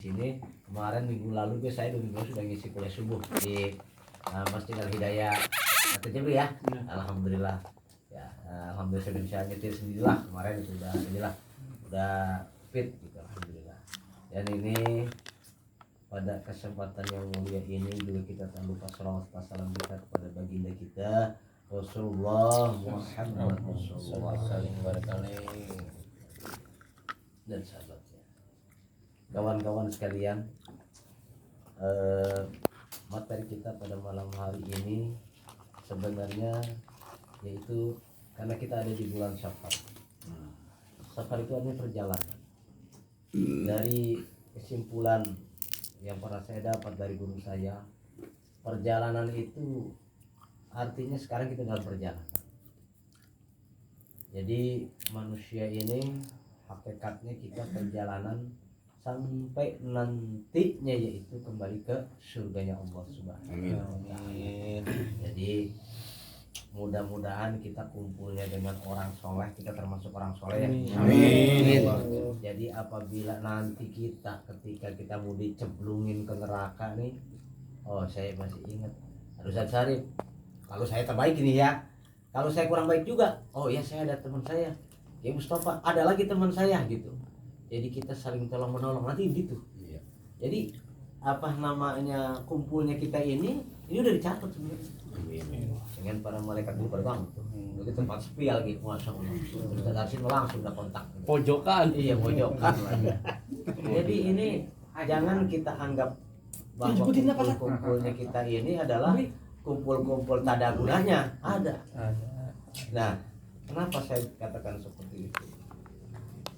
Sini kemarin minggu lalu saya 2 minggu lalu sudah ngisi kuliah subuh di Masjid Al Hidayah atau Jember ya. Alhamdulillah ya, alhamdulillah sudah bisa nyetir sendiri lah. Kemarin itu udah inilah udah fit gitu, alhamdulillah. Dan ini pada kesempatan yang mulia ini juga kita tak lupa salawat salam kita kepada baginda kita Rasulullah Muhammad sallallahu alaihi wasallam dan sahabatnya. Kawan-kawan sekalian, materi kita pada malam hari ini sebenarnya yaitu karena kita ada di bulan Safar. Safar itu artinya perjalanan. Dari kesimpulan yang pernah saya dapat dari guru saya, perjalanan itu artinya sekarang kita dalam perjalanan. Jadi manusia ini hakikatnya kita perjalanan sampai nantinya yaitu kembali ke surganya Allah Subhanahu wa taala. Jadi mudah-mudahan kita kumpulnya dengan orang soleh, kita termasuk orang soleh ya. Amin. Jadi apabila nanti kita ketika kita mau dicemplungin ke neraka nih, oh saya masih ingat Ustaz Syarif, kalau saya terbaik ini ya, kalau saya kurang baik juga, oh ya saya ada teman saya, ya Mustafa, ada lagi teman saya gitu. Jadi kita saling tolong menolong nanti gitu. Iya. Jadi apa namanya kumpulnya kita ini udah dicatat sebenarnya. Dengan para malaikat dulu terbang tuh. Di tempat sepi lagi, masya Allah. Kita dari sini langsung udah kontak. Pojokan. Iya pojokan lagi. Jadi ini jangan kita anggap bahwa kumpul-kumpulnya kita ini adalah kumpul-kumpul tak ada gunanya. Ada. Nah, kenapa saya katakan seperti itu?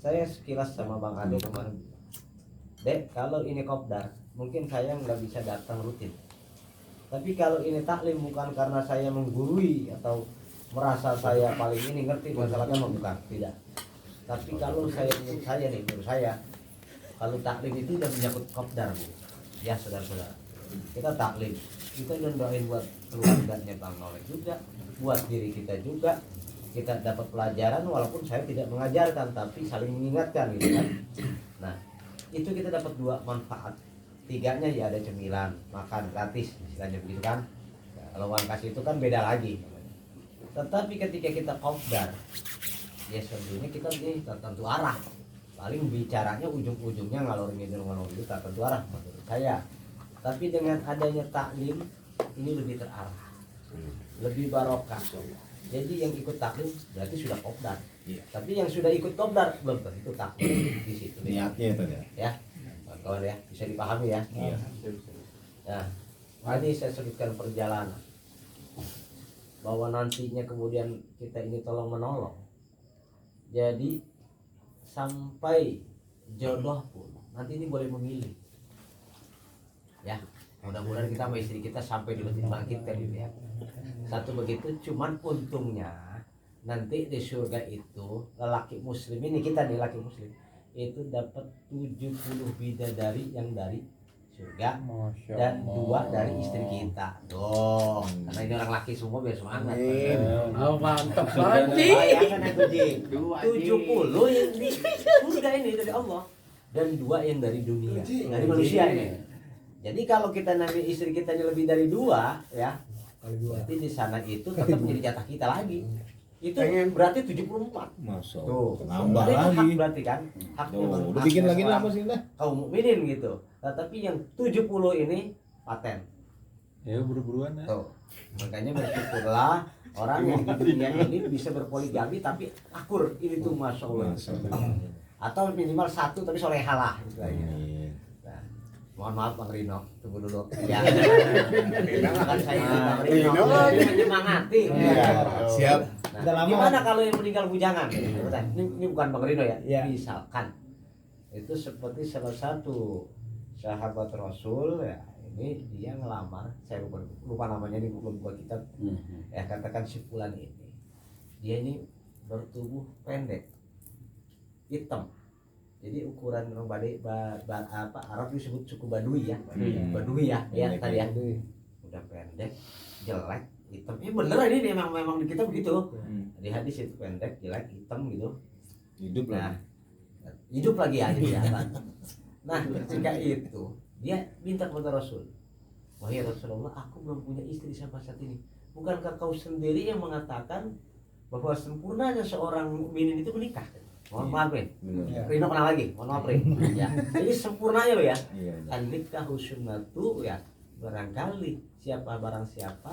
Saya sekilas sama Bang Ade kemarin, Dek, kalau ini kopdar mungkin saya nggak bisa datang rutin, tapi kalau ini taklim bukan karena saya menggurui atau merasa saya paling ini ngerti masalahnya, bukan, tidak. Tapi kalau menurut saya kalau taklim itu udah menyangkut kopdar, Bu. Ya saudara-saudara, kita taklim, kita udah doain buat keluarganya Bang Noleh juga, buat diri kita juga. Kita dapat pelajaran walaupun saya tidak mengajarkan tapi saling mengingatkan gitu kan. Nah itu kita dapat 2 manfaat, 3-nya ya ada cemilan, makan gratis istilahnya begitu kan. Kalau uang kasih itu kan beda lagi. Tetapi ketika kita kopdar ya sebenarnya kita nih tertentu arah, paling bicaranya ujung-ujungnya ngalor ngidul tak tentu arah menurut saya. Tapi dengan adanya taklim ini lebih terarah, lebih barokah. Jadi yang ikut taklim berarti sudah kopdar. Iya. Tapi yang sudah ikut kopdar belum tentu taklim di situ. Niatnya itu ya. Kawan ya, bisa dipahami ya. Iya. Nah, ini saya sebutkan perjalanan. Bahwa nantinya kemudian kita ini tolong menolong. Jadi sampai jodoh pun nanti ini boleh memilih. Ya, mudah-mudahan kita sama istri kita sampai di titik bangkit kan gitu ya. Satu begitu, cuman untungnya nanti di surga itu lelaki muslim ini, kita nih laki muslim itu dapat 70 bidadari yang dari surga dan 2 dari istri kita dong, karena ini orang laki semua biar semangat. Oh mantap banget. Bayangkan aku Ji, 70 yang di surga ini dari Allah dan 2 yang dari dunia, dari manusia ini. Jadi kalau kita nanti istri kita lebih dari 2 ya, berarti di sana itu tetap menjadi jatah kita lagi. Itu berarti 74. Masya Tuh, nambah itu lagi. hak berarti kan? Haknya Udah bikin lagi apa sih dah? Kaum mukminin gitu. Nah, tapi yang 70 ini paten. Ya buru-buruan ya. Tuh. Makanya bersyukurlah orang yang di dunia ini bisa berpoligami tapi akur. Ini tuh Masya Allah. Atau minimal 1 tapi soleha lah gitu aja. Mohon maaf Bang Rino, tunggu dulu. Ya. Kan saya Bang Rino menyemangati. Siap. Nah, gimana kalau yang meninggal bujangan? Ini bukan Bang Rino ya. Misalkan itu seperti salah satu sahabat Rasul ya, ini dia ngelamar, saya lupa namanya, ini belum buat kitab. Ya katakan si fulan ini. Dia ini bertubuh pendek, hitam. Jadi ukuran orang Arab disebut suku Badui ya. Badui ya, ya tadi ya. Udah pendek, jelek, hitam. Ini bener ini memang di kita begitu. Di hadis itu pendek, jelek, hitam gitu. Hidup lagi. Hidup lagi ya jadi ya. Nah ketika itu dia minta kepada Rasul, wahai Rasulullah, aku belum punya istri sampai saat ini. Bukankah kau sendiri yang mengatakan bahwa sempurnanya seorang mukmin itu menikah? Mohon maaf Rin, Rino kenal lagi, mohon maaf Rin. Ya. Jadi sempurnanya lo ya, an-nikahu sunnatu ya, barangkali barang siapa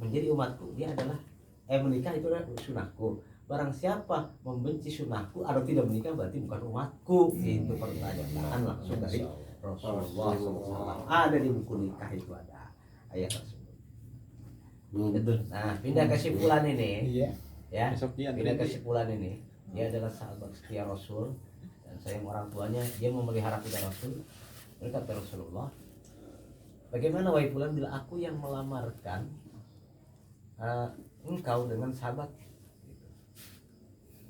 menjadi umatku, dia adalah menikah itu adalah sunnahku. Barang siapa membenci sunnahku atau tidak menikah berarti bukan umatku. Itu pertanyaan langsung dari Rasulullah SAW. Ada di buku nikah itu ada ayat tersebut. Itu. Nah, pindah kesimpulan ini. Ya, pindah kesimpulan ini. Dia adalah sahabat setia Rasul dan sayang orang tuanya, dia memelihara kuda Rasul. Berkata Rasulullah, bagaimana wahai fulan bila aku yang melamarkan engkau dengan sahabat?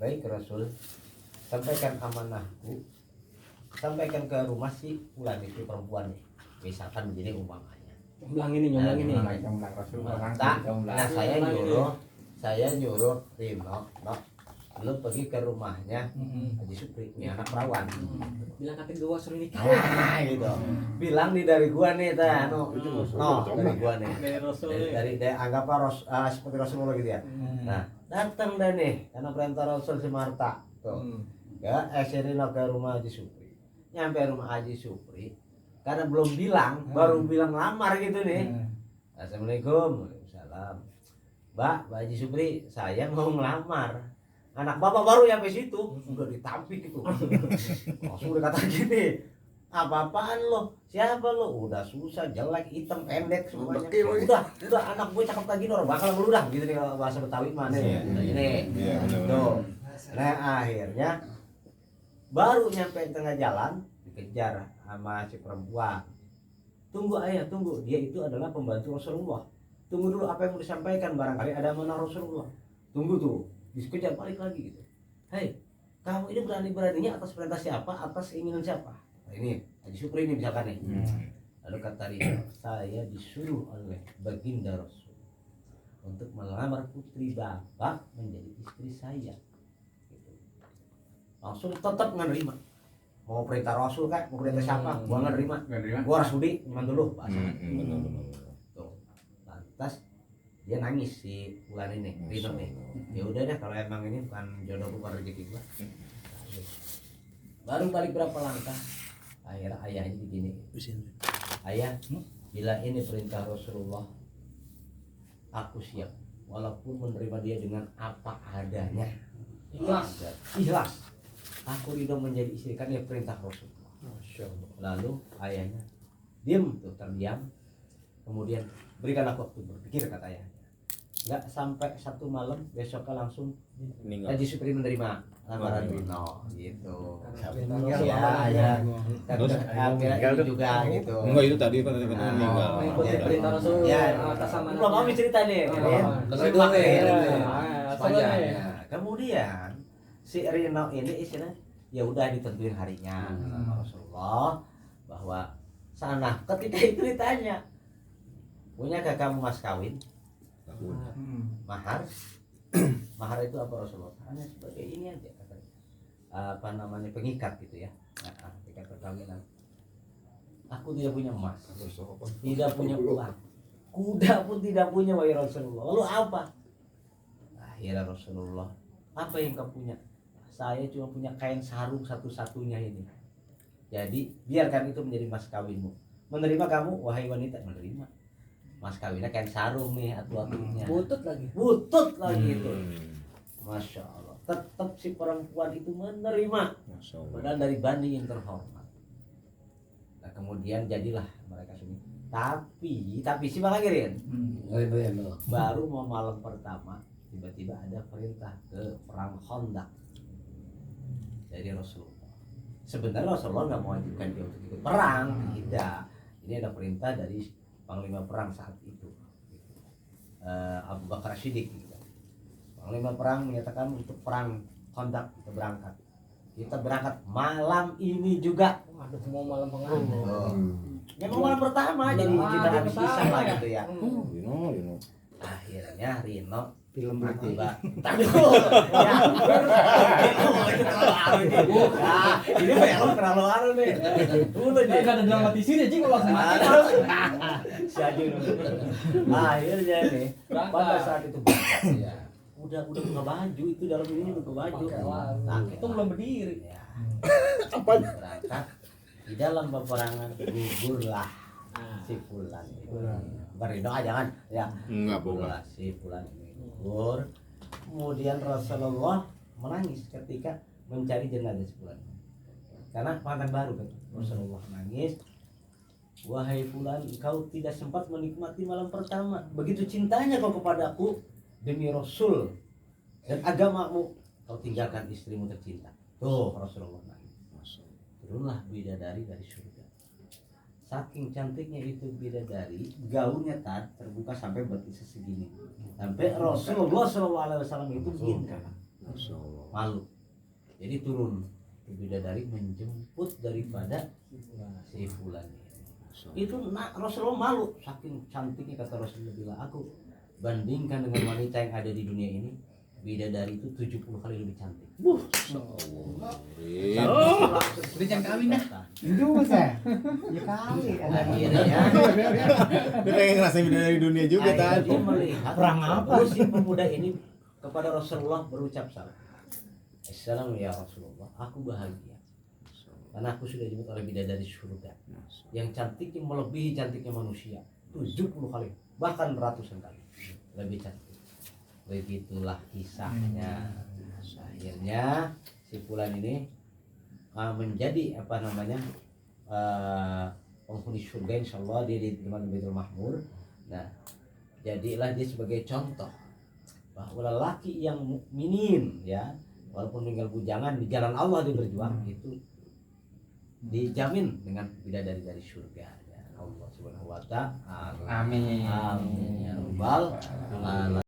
Baik Rasul, sampaikan amanahku, sampaikan ke rumah si fulan itu perempuan nih, misalkan begini umpamanya. Nyumbang ini. Nah saya nyuruh Rino, lu pergi ke rumahnya Haji Supri, punya anak perawan. Bilang katin gua suruh nikah. Gitu. Bilang nih dari gua nih teh, dari gua nih. Dari anggaplah seperti Rasulullah gitu ya. Nah, datang deh nih karena perintah Rasul si Marta. Tuh. Ya, Rino ke rumah Haji Supri. Nyampe rumah Haji Supri, karena belum bilang, baru bilang lamar gitu nih. Assalamualaikum. Waalaikumsalam. Mbak Haji Supri, saya mau melamar. Anak bapak baru ya sampai situ udah ditampik itu. Langsung udah kata gini, apa-apaan lo? Siapa lo? Udah susah, jelek, hitam, pendek semuanya. Udah anak gue cakep lagi orang bakal meludah gitu nih kalau bahasa Betawi mana ya. Ini. Tuh. Nah, akhirnya baru nyampe tengah jalan dikejar sama si perempuan. Tunggu ayah, tunggu. Dia itu adalah pembantu Rasulullah. Tunggu dulu apa yang mau disampaikan, barangkali ada amanah Rasulullah. Tunggu tuh. Dikejar balik lagi gitu. Hei, kamu ini berani-beraninya atas perintah siapa? Atas keinginan siapa? Nah, ini Haji Supri ini misalkan nih. Lalu kata dia, saya disuruh oleh baginda Rasul untuk melamar putri bapak menjadi istri saya. Gitu. Langsung tetap menerima. Mau perintah Rasul kan? Mau perintah siapa? Gua nggak nerima. Gua rasudi, cuman dulu bahasa. Tuh. Lantas dia nangis si bulan ini, Rino nih. Ya udah deh kalau emang ini bukan jodoh bukan rezeki gua. Baru balik berapa langkah, akhirnya ayahnya begini. Ayah, bila ini perintah Rasulullah, aku siap. Walaupun menerima dia dengan apa adanya. Ikhlas. Aku ridho menjadi istri, kan ya perintah Rasulullah. Lalu ayahnya diam tuh, terdiam. Kemudian berikan aku waktu berpikir, kata ayahnya. Nggak sampai satu malam, besoknya langsung Haji Supri menerima lamaran Rino gitu. Ya. Akhirnya itu juga gitu. Enggak, itu tadi kan meninggal. Mengikuti perintah Rasul atas amanah. Belum kami cerita nih. Kemudian si Rino ini istilah ya udah ditentuin harinya sama Rasulullah bahwa sana ketika itu ditanya, punyakah kamu mas kawin? Mahar. Mahar itu apa Rasulullah? Hanya sebagai ini aja katanya. Apa namanya, pengikat gitu ya. Pengikat perkawinan. Aku tidak punya emas, tidak punya uang, kuda pun tidak punya wahai Rasulullah. Lalu apa? Akhirnya Rasulullah, apa yang kau punya? Saya cuma punya kain sarung satu-satunya ini. Jadi biarkan itu menjadi mas kawinmu. Menerima kamu wahai wanita? Menerima. Mas kawinnya kain sarung nih atuh-atuhnya. Butut lagi itu. Masya Allah. Tetap si perempuan itu menerima. Padahal dari bani yang terhormat. Nah kemudian jadilah mereka sini. Tapi si lagi Rin. Baru mau malam pertama tiba-tiba ada perintah ke perang Khandaq dari Rasulullah. Sebenarnya Rasulullah nggak mau wajibkan dia untuk ikut perang, tidak. Ini ada perintah dari panglima perang saat itu, Abu Bakar Siddiq. Panglima perang menyatakan untuk perang Khandaq kita berangkat. Kita berangkat malam ini juga. Aduh, mau malam pengaruh. Ya mau malam pertama, jadi kita habis bisa lah gitu ya. Rino. Akhirnya Rino film mati Pak. Tadi ya. Ini film terlalu anu nih. Udah Enggak ada dramatisir aja kalau langsung mati. Si Ajeng. Akhirnya nih pada saat itu ya udah buka baju itu dalam ini buka baju. Nah, Itu belum berdiri. ya. Apa berangkat di dalam peperangan gugurlah si Fulan itu. Berido aja kan ya. Enggak Gugurlah si Fulan ini gugur. Kemudian Rasulullah menangis ketika mencari jenazah si Fulan. Karena pengantin baru kan. Rasulullah menangis. Wahai Fulan, engkau tidak sempat menikmati malam pertama. Begitu cintanya kau kepadaku demi Rasul dan agamamu, kau tinggalkan istrimu tercinta. Tuh Rasulullah nangis. Turunlah bidadari dari surga. Saking cantiknya itu bidadari, gaunnya terbuka sampai betis segini. Sampai Rasulullah SAW itu begini, malu. Jadi turun bidadari menjemput daripada si Fulan ini. Itu Rasulullah malu, saking cantiknya kata Rasulullah bilang, aku bandingkan dengan wanita yang ada di dunia ini, bidadari itu 70 kali lebih cantik. Udah jangan kawin dah. Itu saya. Ya kali. Akhirnya Dia pengen ngerasain dari dunia juga akhirnya tadi. dia melihat Perang apa? si pemuda ini kepada Rasulullah berucap salam. Assalamualaikum ya Rasulullah, aku bahagia karena aku sudah disebut oleh bidadari surga yang cantiknya melebihi cantiknya manusia 70 kali bahkan ratusan kali lebih cantik. Begitulah kisahnya. Akhirnya si Fulan ini menjadi penghuni surga, insyaallah dia diterima di Baitul Mahmur. Nah, jadilah dia sebagai contoh bahwa lelaki yang mukminin ya, walaupun tinggal bujangan di jalan Allah dia berjuang, itu dijamin dengan bidadari dari surga ya Allah Subhanahu wa taala. Amin. Amin ya rabbal alamin.